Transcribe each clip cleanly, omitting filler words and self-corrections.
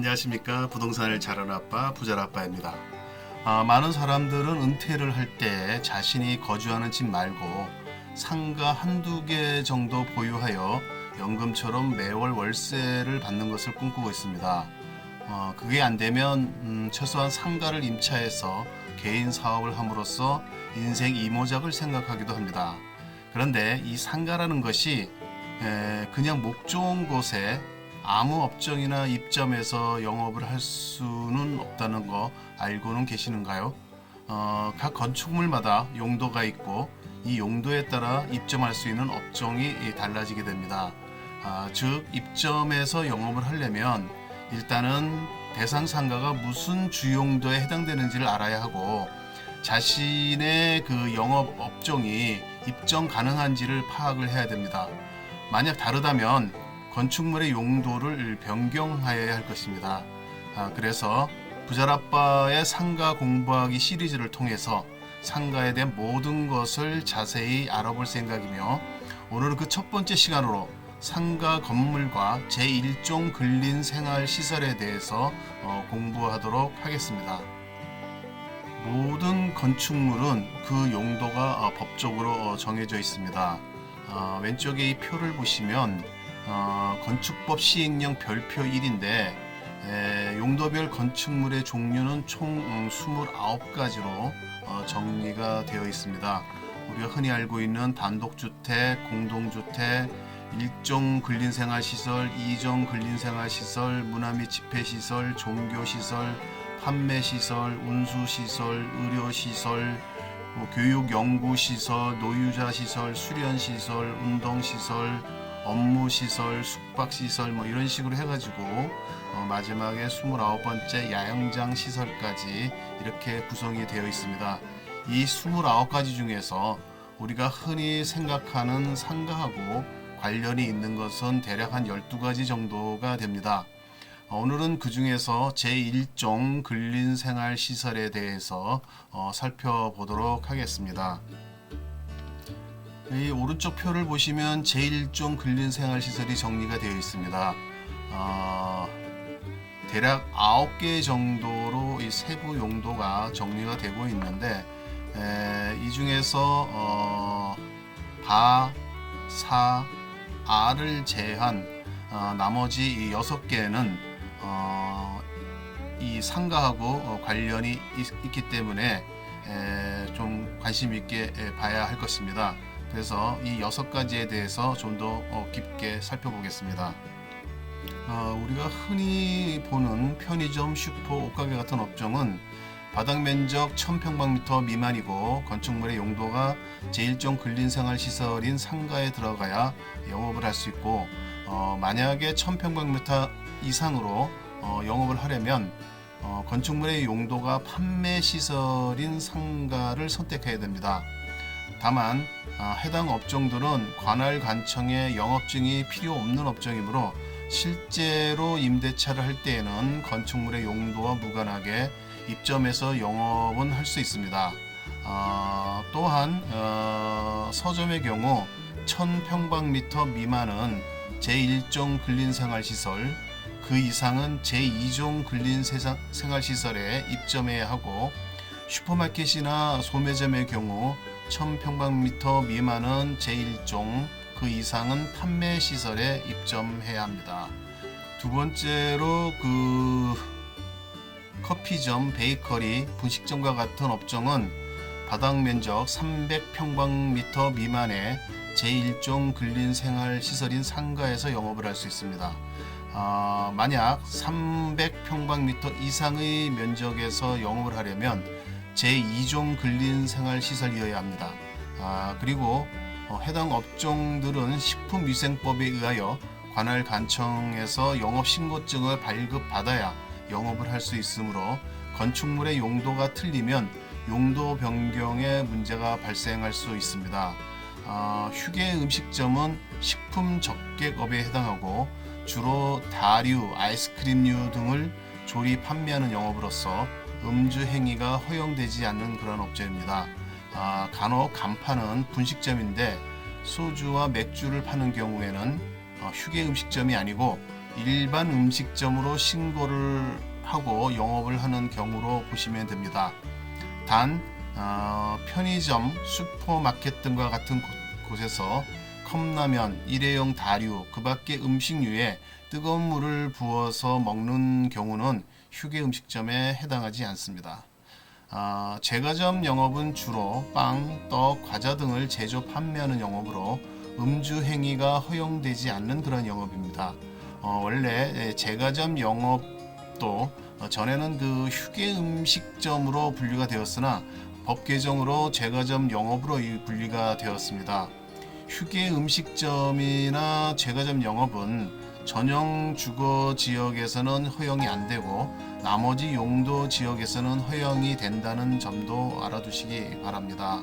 안녕하십니까. 부동산을 잘하는 아빠 부자라빠입니다. 많은 사람들은 은퇴를 할 때 자신이 거주하는 집 말고 상가 한두 개 정도 보유하여 연금처럼 매월 월세를 받는 것을 꿈꾸고 있습니다. 그게 안 되면 최소한 상가를 임차해서 개인 사업을 함으로써 인생 이모작을 생각하기도 합니다. 그런데 이 상가라는 것이 그냥 목 좋은 곳에 아무 업종이나 입점해서 영업을 할 수는 없다는 거 알고는 계시는가요? 각 건축물마다 용도가 있고 이 용도에 따라 입점할 수 있는 업종이 달라지게 됩니다. 즉 입점해서 영업을 하려면 일단은 대상 상가가 무슨 주용도에 해당되는지를 알아야 하고 자신의 그 영업 업종이 입점 가능한지를 파악을 해야 됩니다. 만약 다르다면 건축물의 용도를 변경하여야 할 것입니다. 그래서 부자라빠의 상가 공부하기 시리즈를 통해서 상가에 대한 모든 것을 자세히 알아볼 생각이며 오늘은 그 첫 번째 시간으로 상가 건물과 제1종 근린생활시설에 대해서 공부하도록 하겠습니다. 모든 건축물은 그 용도가 법적으로 정해져 있습니다. 왼쪽에 이 표를 보시면 건축법 시행령 별표 1인데 용도별 건축물의 종류는 총 29가지로 정리가 되어 있습니다. 우리가 흔히 알고 있는 단독주택, 공동주택, 1종 근린생활시설, 2종 근린생활시설, 문화 및 집회시설, 종교시설, 판매시설, 운수시설, 의료시설, 교육연구시설, 노유자시설, 수련시설, 운동시설, 업무시설, 숙박시설 이런 식으로 해가지고 마지막에 29번째 야영장 시설까지 이렇게 구성이 되어 있습니다. 이 29가지 중에서 우리가 흔히 생각하는 상가하고 관련이 있는 것은 대략 한 12가지 정도가 됩니다. 오늘은 그 중에서 제1종 근린생활시설에 대해서 살펴보도록 하겠습니다. 이 오른쪽 표를 보시면 제1종 근린생활시설이 정리가 되어 있습니다. 대략 9개 정도로 이 세부 용도가 정리가 되고 있는데 이 중에서 바, 사, 아를 제한 나머지 이 6개는 이 상가하고 관련이 있기 때문에 좀 관심 있게 봐야 할 것입니다. 그래서 이 6가지에 대해서 좀 더 깊게 살펴보겠습니다. 우리가 흔히 보는 편의점, 슈퍼, 옷가게 같은 업종은 바닥 면적 1000평방미터 미만이고 건축물의 용도가 제1종 근린생활시설인 상가에 들어가야 영업을 할 수 있고 만약에 1000평방미터 이상으로 영업을 하려면 건축물의 용도가 판매시설인 상가를 선택해야 됩니다. 다만 해당 업종들은 관할 관청의 영업증이 필요 없는 업종이므로 실제로 임대차를 할 때에는 건축물의 용도와 무관하게 입점해서 영업은 할 수 있습니다. 또한 서점의 경우 1000평방미터 미만은 제1종 근린생활시설, 그 이상은 제2종 근린생활시설에 입점해야 하고 슈퍼마켓이나 소매점의 경우 1000평방미터 미만은 제1종, 그 이상은 판매시설에 입점해야 합니다. 두 번째로 그 커피점, 베이커리, 분식점과 같은 업종은 바닥 면적 300평방미터 미만의 제1종 근린생활시설인 상가에서 영업을 할 수 있습니다. 만약 300평방미터 이상의 면적에서 영업을 하려면 제2종 근린생활시설이어야 합니다. 그리고 해당 업종들은 식품위생법에 의하여 관할 관청에서 영업신고증을 발급받아야 영업을 할 수 있으므로 건축물의 용도가 틀리면 용도 변경에 문제가 발생할 수 있습니다. 휴게 음식점은 식품 접객업에 해당하고 주로 다류, 아이스크림류 등을 조리 판매하는 영업으로서 음주 행위가 허용되지 않는 그런 업체입니다. 간혹 간판은 분식점인데 소주와 맥주를 파는 경우에는 휴게 음식점이 아니고 일반 음식점으로 신고를 하고 영업을 하는 경우로 보시면 됩니다. 단 편의점, 슈퍼마켓 등과 같은 곳에서 컵라면, 일회용 다류, 그 밖의 음식류에 뜨거운 물을 부어서 먹는 경우는 휴게 음식점에 해당하지 않습니다. 제과점 영업은 주로 빵, 떡, 과자 등을 제조 판매하는 영업으로 음주 행위가 허용되지 않는 그런 영업입니다. 원래 제과점 영업도 전에는 그 휴게 음식점으로 분류가 되었으나 법 개정으로 제과점 영업으로 분류가 되었습니다. 휴게 음식점이나 제과점 영업은 전용 주거 지역에서는 허용이 안 되고 나머지 용도 지역에서는 허용이 된다는 점도 알아두시기 바랍니다.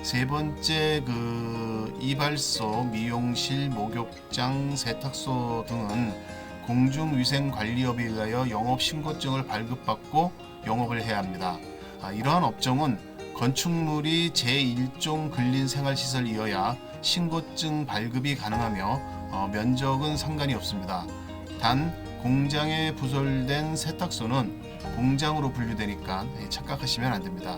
세 번째, 이발소, 미용실, 목욕장, 세탁소 등은 공중위생관리업에 의하여 영업신고증을 발급받고 영업을 해야 합니다. 이러한 업종은 건축물이 제1종 근린생활시설이어야 신고증 발급이 가능하며 면적은 상관이 없습니다. 단 공장에 부설된 세탁소는 공장으로 분류되니까 착각하시면 안됩니다.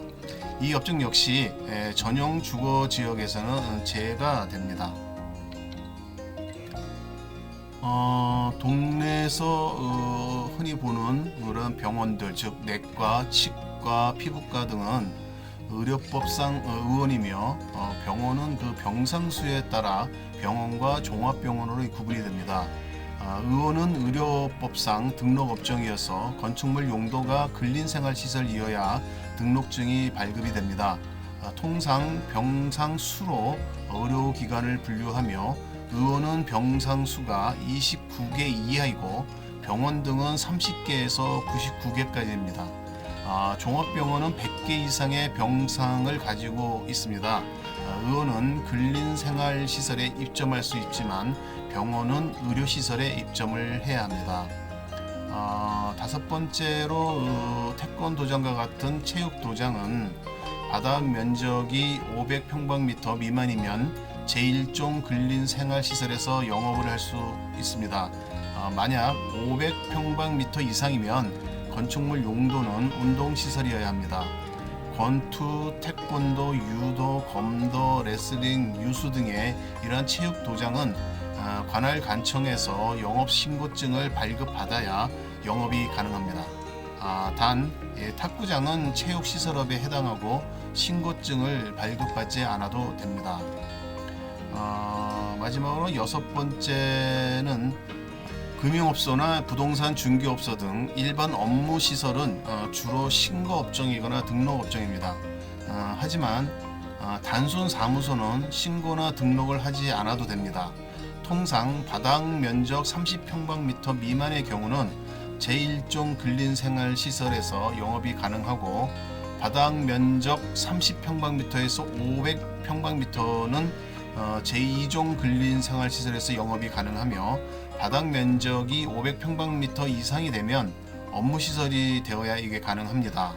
이 업종 역시 전용 주거 지역에서는 제외가 됩니다. 동네에서 흔히 보는 그런 병원들, 즉 내과, 치과, 피부과 등은 의료법상 의원이며 병원은 그 병상수에 따라 병원과 종합병원으로 구분이 됩니다. 의원은 의료법상 등록업종이어서 건축물 용도가 근린생활시설이어야 등록증이 발급이 됩니다. 통상 병상수로 의료기관을 분류하며 의원은 병상수가 29개 이하이고 병원 등은 30개에서 99개까지입니다. 종합병원은 100개 이상의 병상을 가지고 있습니다. 의원은 근린생활시설에 입점할 수 있지만 병원은 의료시설에 입점을 해야 합니다. 다섯 번째로 태권도장과 같은 체육도장은 바닥 면적이 500평방미터 미만이면 제1종 근린생활시설에서 영업을 할 수 있습니다. 만약 500평방미터 이상이면 건축물 용도는 운동시설이어야 합니다. 권투, 태권도, 유도, 검도, 레슬링, 유수 등의 이러한 체육도장은 관할 관청에서 영업신고증을 발급받아야 영업이 가능합니다. 단 탁구장은 체육시설업에 해당하고 신고증을 발급받지 않아도 됩니다. 마지막으로 여섯 번째는 금융업소나 부동산 중개업소 등 일반 업무시설은 주로 신고업종이거나 등록업종입니다. 하지만 단순 사무소는 신고나 등록을 하지 않아도 됩니다. 통상 바닥 면적 30평방미터 미만의 경우는 제1종 근린생활시설에서 영업이 가능하고 바닥 면적 30평방미터에서 500평방미터는 제2종 근린생활시설에서 영업이 가능하며 바닥 면적이 500평방미터 이상이 되면 업무시설이 되어야 이게 가능합니다.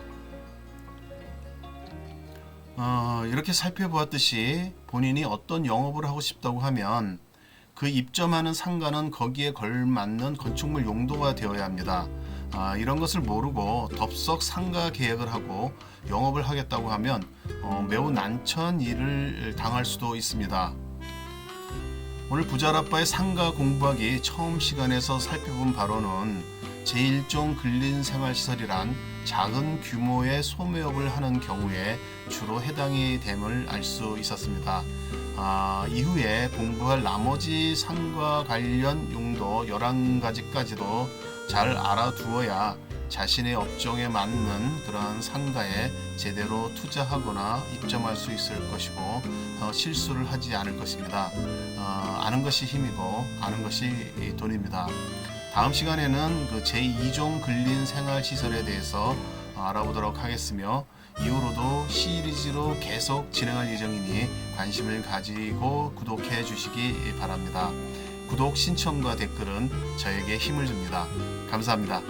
이렇게 살펴보았듯이 본인이 어떤 영업을 하고 싶다고 하면 그 입점하는 상가는 거기에 걸맞는 건축물 용도가 되어야 합니다. 이런 것을 모르고 덥석 상가 계획을 하고 영업을 하겠다고 하면 매우 난처한 일을 당할 수도 있습니다. 오늘 부자라빠의 상가 공부하기 처음 시간에서 살펴본 바로는 제1종 근린생활시설이란 작은 규모의 소매업을 하는 경우에 주로 해당이 됨을 알 수 있었습니다. 이후에 공부할 나머지 상가 관련 용도 11가지까지도 잘 알아두어야 자신의 업종에 맞는 그러한 상가에 제대로 투자하거나 입점할 수 있을 것이고 실수를 하지 않을 것입니다. 아는 것이 힘이고 아는 것이 돈입니다. 다음 시간에는 그 제2종 근린생활시설에 대해서 알아보도록 하겠으며 이후로도 시리즈로 계속 진행할 예정이니 관심을 가지고 구독해 주시기 바랍니다. 구독 신청과 댓글은 저에게 힘을 줍니다. 감사합니다.